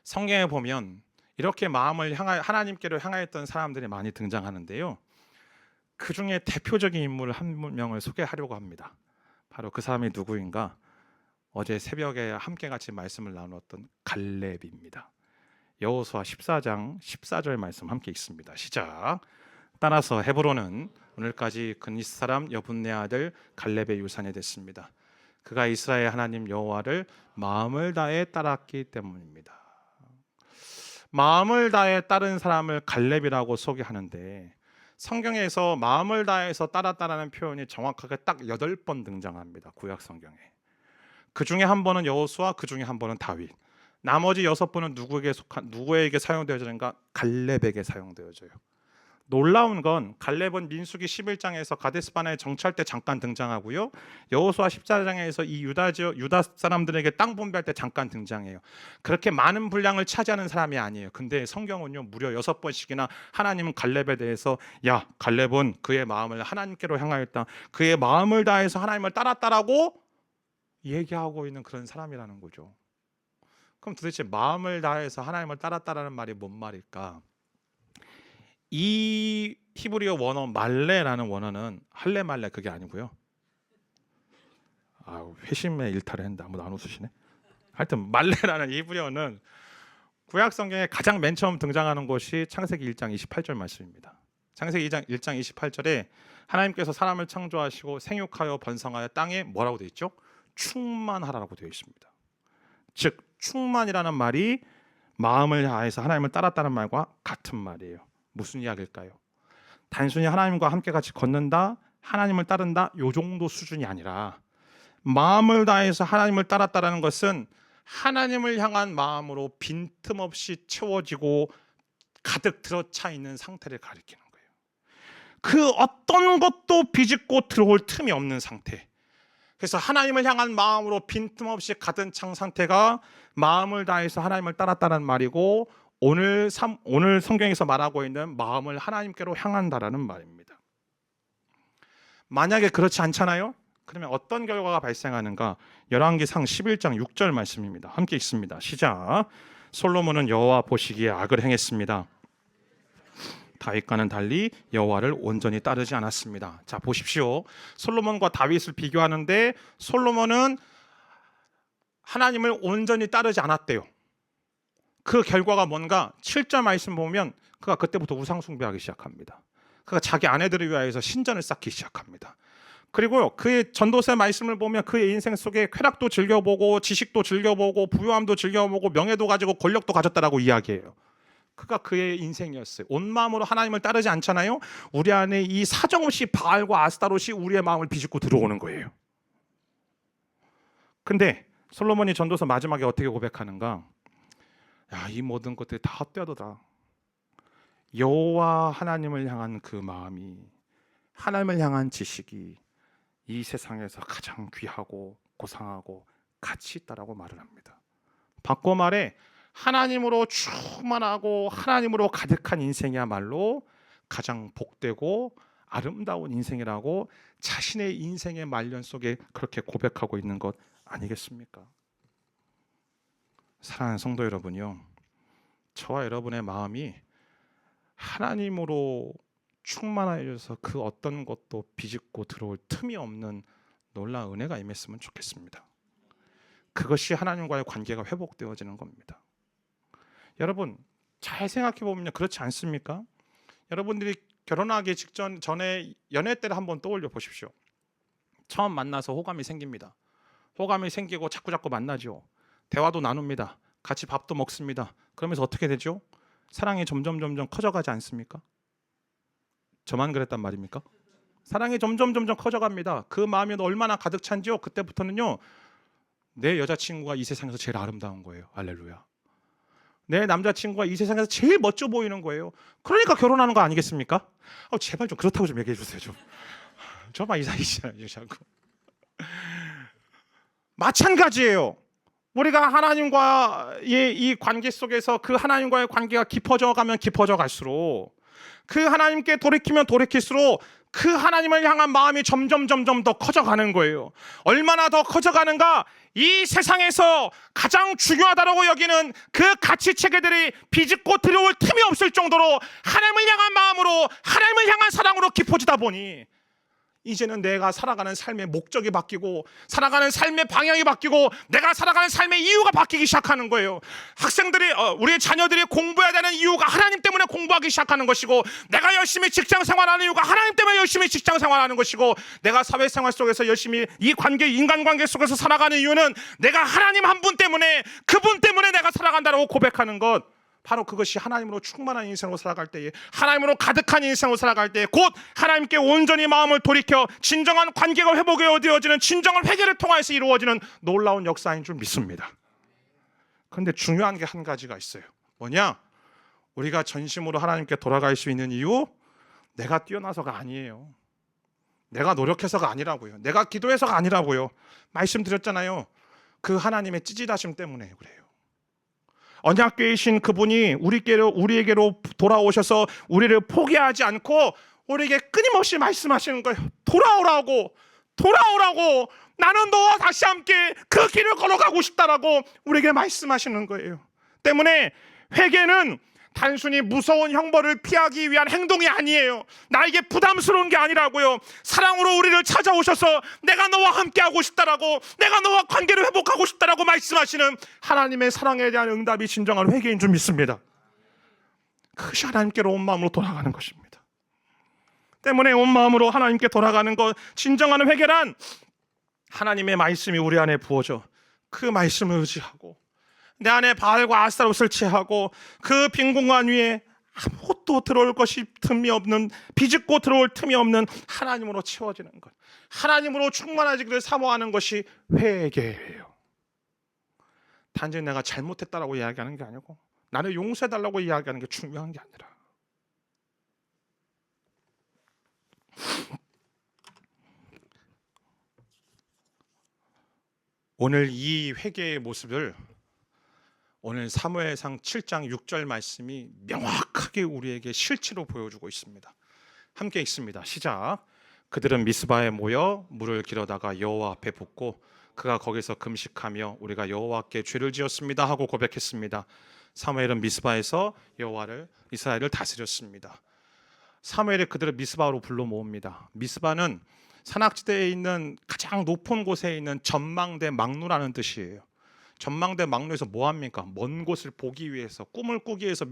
성경에 보면 이렇게 마음을 하나님께로 향하였던 사람들이 많이 등장하는데요. 그 중에 대표적인 인물 한 명을 소개하려고 합니다. 바로 그 사람이 누구인가? 어제 새벽에 함께 같이 말씀을 나누었던 갈렙입니다. 여호수아 14장 14절 말씀 함께 읽습니다. 시작. 따라서 헤브론은 오늘까지 그니스 사람 여분네 아들 갈렙의 유산이 됐습니다. 그가 이스라엘 하나님 여호와를 마음을 다해 따랐기 때문입니다. 마음을 다해 따른 사람을 갈렙이라고 소개하는데 성경에서 마음을 다해서 따랐다라는 표현이 정확하게 딱 8번 등장합니다. 구약 성경에. 그 중에 한 번은 여호수아, 그 중에 한 번은 다윗. 나머지 6번은 누구에게 사용되어지는가? 갈렙에게 사용되어져요. 놀라운 건 갈렙은 민수기 11장에서 가데스바네에 정찰 때 잠깐 등장하고요. 여호수아 14장에서 이 유다 사람들에게 땅 분배할 때 잠깐 등장해요. 그렇게 많은 분량을 차지하는 사람이 아니에요. 근데 성경은요 무려 6번씩이나 하나님은 갈렙에 대해서 야, 갈렙은 그의 마음을 하나님께로 향하였다, 그의 마음을 다해서 하나님을 따랐다라고 얘기하고 있는 그런 사람이라는 거죠. 그럼 도대체 마음을 다해서 하나님을 따랐다라는 말이 뭔 말일까? 이 히브리어 원어 말레라는 원어는 할레 말레 그게 아니고요. 회심의 일탈을 했는데 아무도 안 웃으시네. 하여튼 말레라는 히브리어는 구약 성경에 가장 맨 처음 등장하는 것이 창세기 1장 28절 말씀입니다. 창세기 1장 28절에 하나님께서 사람을 창조하시고 생육하여 번성하여 땅에 뭐라고 되어 있죠? 충만하라고 되어 있습니다. 즉 충만이라는 말이 마음을 다해서 하나님을 따랐다는 말과 같은 말이에요. 무슨 이야기일까요? 단순히 하나님과 함께 같이 걷는다, 하나님을 따른다, 요 정도 수준이 아니라 마음을 다해서 하나님을 따랐다는 것은 하나님을 향한 마음으로 빈틈없이 채워지고 가득 들어차 있는 상태를 가리키는 거예요. 그 어떤 것도 비집고 들어올 틈이 없는 상태. 그래서 하나님을 향한 마음으로 빈틈없이 가득 찬 상태가 마음을 다해서 하나님을 따랐다는 말이고, 오늘 성경에서 말하고 있는 마음을 하나님께로 향한다라는 말입니다. 만약에 그렇지 않잖아요? 그러면 어떤 결과가 발생하는가? 열왕기상 11장 6절 말씀입니다. 함께 읽습니다. 시작. 솔로몬은 여호와 보시기에 악을 행했습니다. 다윗과는 달리 여호와를 온전히 따르지 않았습니다. 자, 보십시오. 솔로몬과 다윗을 비교하는데 솔로몬은 하나님을 온전히 따르지 않았대요. 그 결과가 뭔가 7절 말씀 보면 그가 그때부터 우상 숭배하기 시작합니다. 그가 자기 아내들을 위하여서 신전을 쌓기 시작합니다. 그리고요, 그의 전도서의 말씀을 보면 그의 인생 속에 쾌락도 즐겨보고 지식도 즐겨보고 부유함도 즐겨보고 명예도 가지고 권력도 가졌다라고 이야기해요. 그가 그의 인생이었어요. 온 마음으로 하나님을 따르지 않잖아요. 우리 안에 이 사정없이 바알과 아스타롯이 우리의 마음을 비집고 들어오는 거예요. 근데 솔로몬이 전도서 마지막에 어떻게 고백하는가? 야, 이 모든 것들이 다 헛되어도다. 여호와 하나님을 향한 그 마음이, 하나님을 향한 지식이 이 세상에서 가장 귀하고 고상하고 가치 있다라고 말을 합니다. 바꿔 말해 하나님으로 충만하고 하나님으로 가득한 인생이야말로 가장 복되고 아름다운 인생이라고 자신의 인생의 말년 속에 그렇게 고백하고 있는 것 아니겠습니까? 사랑하는 성도 여러분요, 저와 여러분의 마음이 하나님으로 충만하여져서 그 어떤 것도 비집고 들어올 틈이 없는 놀라운 은혜가 임했으면 좋겠습니다. 그것이 하나님과의 관계가 회복되어지는 겁니다. 여러분 잘 생각해 보면 그렇지 않습니까? 여러분들이 결혼하기 직전 전에 연애 때를 한번 떠올려 보십시오. 처음 만나서 호감이 생깁니다. 호감이 생기고 자꾸 만나죠. 대화도 나눕니다. 같이 밥도 먹습니다. 그러면서 어떻게 되죠? 사랑이 점점 커져가지 않습니까? 저만 그랬단 말입니까? 사랑이 점점 커져갑니다. 그 마음이 얼마나 가득 찬지요? 그때부터는요, 내 여자친구가 이 세상에서 제일 아름다운 거예요. 할렐루야. 내 남자친구가 이 세상에서 제일 멋져 보이는 거예요. 그러니까 결혼하는 거 아니겠습니까? 제발 좀 그렇다고 좀 얘기해 주세요. 좀. 저만 이상이시잖아요. 자꾸. 마찬가지예요. 우리가 하나님과의 이 관계 속에서 그 하나님과의 관계가 깊어져 가면 깊어져 갈수록, 그 하나님께 돌이키면 돌이킬수록 그 하나님을 향한 마음이 점점 더 커져가는 거예요. 얼마나 더 커져가는가? 이 세상에서 가장 중요하다고 여기는 그 가치 체계들이 비집고 들어올 틈이 없을 정도로 하나님을 향한 마음으로, 하나님을 향한 사랑으로 깊어지다 보니 이제는 내가 살아가는 삶의 목적이 바뀌고, 살아가는 삶의 방향이 바뀌고, 내가 살아가는 삶의 이유가 바뀌기 시작하는 거예요. 학생들이, 우리 자녀들이 공부해야 되는 이유가 하나님 때문에 공부하기 시작하는 것이고, 내가 열심히 직장 생활하는 이유가 하나님 때문에 열심히 직장 생활하는 것이고, 내가 사회생활 속에서 열심히 이 관계, 인간관계 속에서 살아가는 이유는 내가 하나님 한 분 때문에, 그분 때문에 내가 살아간다고 고백하는 것, 바로 그것이 하나님으로 충만한 인생으로 살아갈 때에, 하나님으로 가득한 인생으로 살아갈 때에 곧 하나님께 온전히 마음을 돌이켜 진정한 관계가 회복되어지는, 진정한 회개를 통해서 이루어지는 놀라운 역사인 줄 믿습니다. 그런데 중요한 게 한 가지가 있어요. 뭐냐? 우리가 전심으로 하나님께 돌아갈 수 있는 이유, 내가 뛰어나서가 아니에요. 내가 노력해서가 아니라고요. 내가 기도해서가 아니라고요. 말씀드렸잖아요. 그 하나님의 찌질하심 때문에 그래요. 언약궤이신 그분이 우리에게로 돌아오셔서 우리를 포기하지 않고 우리에게 끊임없이 말씀하시는 거예요. 돌아오라고, 나는 너와 다시 함께 그 길을 걸어가고 싶다라고 우리에게 말씀하시는 거예요. 때문에 회개는 단순히 무서운 형벌을 피하기 위한 행동이 아니에요. 나에게 부담스러운 게 아니라고요. 사랑으로 우리를 찾아오셔서 내가 너와 함께하고 싶다라고, 내가 너와 관계를 회복하고 싶다라고 말씀하시는 하나님의 사랑에 대한 응답이 진정한 회개인 줄 믿습니다. 그것이 하나님께로 온 마음으로 돌아가는 것입니다. 때문에 온 마음으로 하나님께 돌아가는 것, 진정한 회개란 하나님의 말씀이 우리 안에 부어져 그 말씀을 의지하고 내 안에 바알과 아스타롯을 취하고 그 빈 공간 위에 아무것도 들어올 것이 틈이 없는, 비집고 들어올 틈이 없는 하나님으로 채워지는 것, 하나님으로 충만해지기를 사모하는 것이 회개예요. 단지 내가 잘못했다라고 이야기하는 게 아니고 나를 용서해달라고 이야기하는 게 중요한 게 아니라, 오늘 이 회개의 모습을 오늘 사무엘상 7장 6절 말씀이 명확하게 우리에게 실체로 보여주고 있습니다. 함께 읽습니다. 시작. 그들은 미스바에 모여 물을 길어다가 여호와 앞에 붓고 그가 거기서 금식하며 우리가 여호와께 죄를 지었습니다 하고 고백했습니다. 사무엘은 미스바에서 이스라엘을 다스렸습니다. 사무엘이 그들을 미스바로 불러 모읍니다. 미스바는 산악지대에 있는 가장 높은 곳에 있는 전망대 막루라는 뜻이에요. 전망대 막로에서 뭐 합니까? 먼 곳을 보기 위해서, 꿈을 꾸기 위해서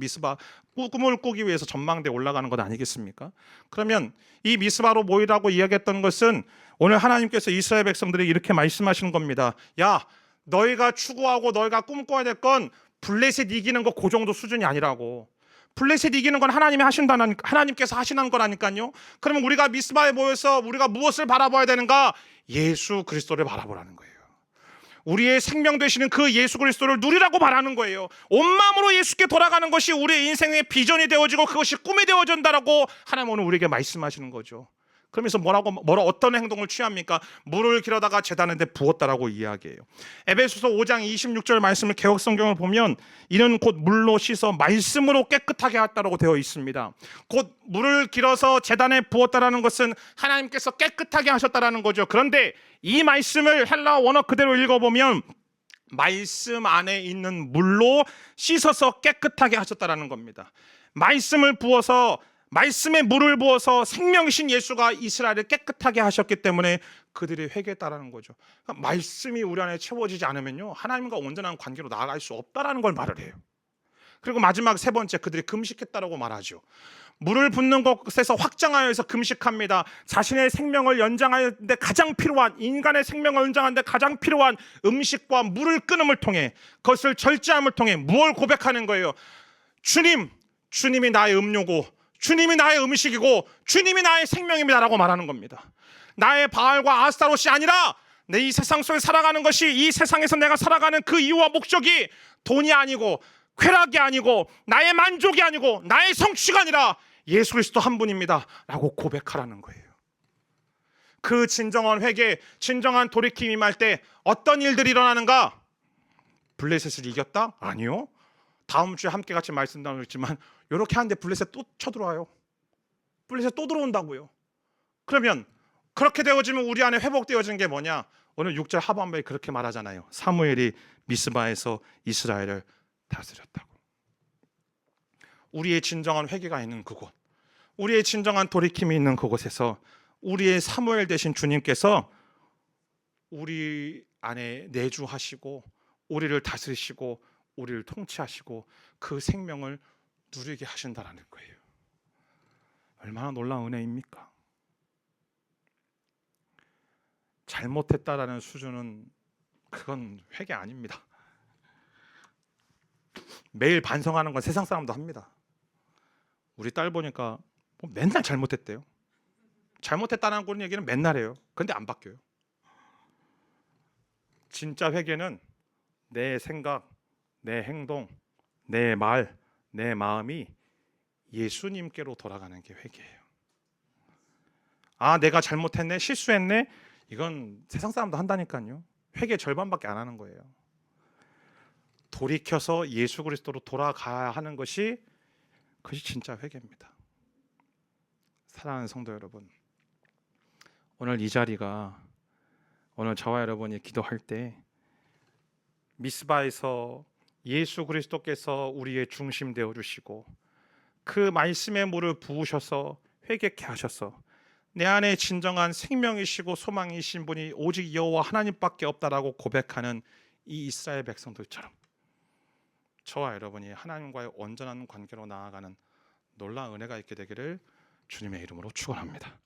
꿈을 꾸기 위해서 전망대에 올라가는 것 아니겠습니까? 그러면 이 미스바로 모이라고 이야기했던 것은 오늘 하나님께서 이스라엘 백성들에게 이렇게 말씀하시는 겁니다. 야, 너희가 추구하고 너희가 꿈꿔야 될 건 블레셋 이기는 거 그 정도 수준이 아니라고. 블레셋 이기는 건 하나님께서 하시는 거라니까요. 그러면 우리가 미스바에 모여서 우리가 무엇을 바라봐야 되는가? 예수 그리스도를 바라보라는 거예요. 우리의 생명 되시는 그 예수 그리스도를 누리라고 말하는 거예요. 온 마음으로 예수께 돌아가는 것이 우리의 인생의 비전이 되어지고 그것이 꿈이 되어진다라고 하나님 오늘 우리에게 말씀하시는 거죠. 그러면서 어떤 행동을 취합니까? 물을 길어다가 제단에 부었다라고 이야기해요. 에베소서 5장 26절 말씀을 개역 성경을 보면 이는 곧 물로 씻어 말씀으로 깨끗하게 하였다라고 되어 있습니다. 곧 물을 길어서 제단에 부었다라는 것은 하나님께서 깨끗하게 하셨다라는 거죠. 그런데 이 말씀을 헬라어 원어 그대로 읽어보면 말씀 안에 있는 물로 씻어서 깨끗하게 하셨다라는 겁니다. 말씀에 물을 부어서 생명이신 예수가 이스라엘을 깨끗하게 하셨기 때문에 그들이 회개했다라는 거죠. 그러니까 말씀이 우리 안에 채워지지 않으면요, 하나님과 온전한 관계로 나아갈 수 없다라는 걸 말을 해요. 그리고 마지막 세 번째, 그들이 금식했다라고 말하죠. 물을 붓는 곳에서 확장하여서 금식합니다. 자신의 생명을 연장하는데 가장 필요한, 인간의 생명을 연장하는데 가장 필요한 음식과 물을 끊음을 통해, 그것을 절제함을 통해 무엇을 고백하는 거예요? 주님이 나의 음료고 주님이 나의 음식이고 주님이 나의 생명입니다라고 말하는 겁니다. 나의 바알과 아스타롯이 아니라 내 이 세상 속에 살아가는 것이, 이 세상에서 내가 살아가는 그 이유와 목적이 돈이 아니고 쾌락이 아니고 나의 만족이 아니고 나의 성취가 아니라 예수 그리스도 한 분입니다 라고 고백하라는 거예요. 그 진정한 회개, 진정한 돌이킴이 임할 때 어떤 일들이 일어나는가? 블레셋을 이겼다? 아니요. 다음 주에 함께 같이 말씀 나누겠지만 이렇게 하는데 블레셋 또 쳐들어와요. 블레셋 또 들어온다고요. 그러면 그렇게 되어지면 우리 안에 회복되어지는 게 뭐냐? 오늘 6절 하반부에 그렇게 말하잖아요. 사무엘이 미스바에서 이스라엘을 다스렸다고. 우리의 진정한 회개가 있는 그곳, 우리의 진정한 돌이킴이 있는 그곳에서 우리의 사무엘 되신 주님께서 우리 안에 내주하시고 우리를 다스리시고 우리를 통치하시고 그 생명을 누리게 하신다라는 거예요. 얼마나 놀라운 은혜입니까? 잘못했다라는 수준은 그건 회개 아닙니다. 매일 반성하는 건 세상 사람도 합니다. 우리 딸 보니까 맨날 잘못했대요. 잘못했다는 그런 얘기는 맨날 해요. 근데 안 바뀌어요. 진짜 회개는 내 생각, 내 행동, 내 말, 내 마음이 예수님께로 돌아가는 게 회개예요. 아, 내가 잘못했네, 실수했네, 이건 세상 사람도 한다니까요. 회개 절반밖에 안 하는 거예요. 돌이켜서 예수 그리스도로 돌아가야 하는 것이 그것이 진짜 회개입니다. 사랑하는 성도 여러분, 오늘 이 자리가, 오늘 저와 여러분이 기도할 때 미스바에서 예수 그리스도께서 우리의 중심 되어 주시고 그 말씀의 물을 부으셔서 회개케 하셔서 내 안에 진정한 생명이시고 소망이신 분이 오직 여호와 하나님밖에 없다라고 고백하는 이 이스라엘 백성들처럼 저와 여러분이 하나님과의 온전한 관계로 나아가는 놀라운 은혜가 있게 되기를 주님의 이름으로 축원합니다.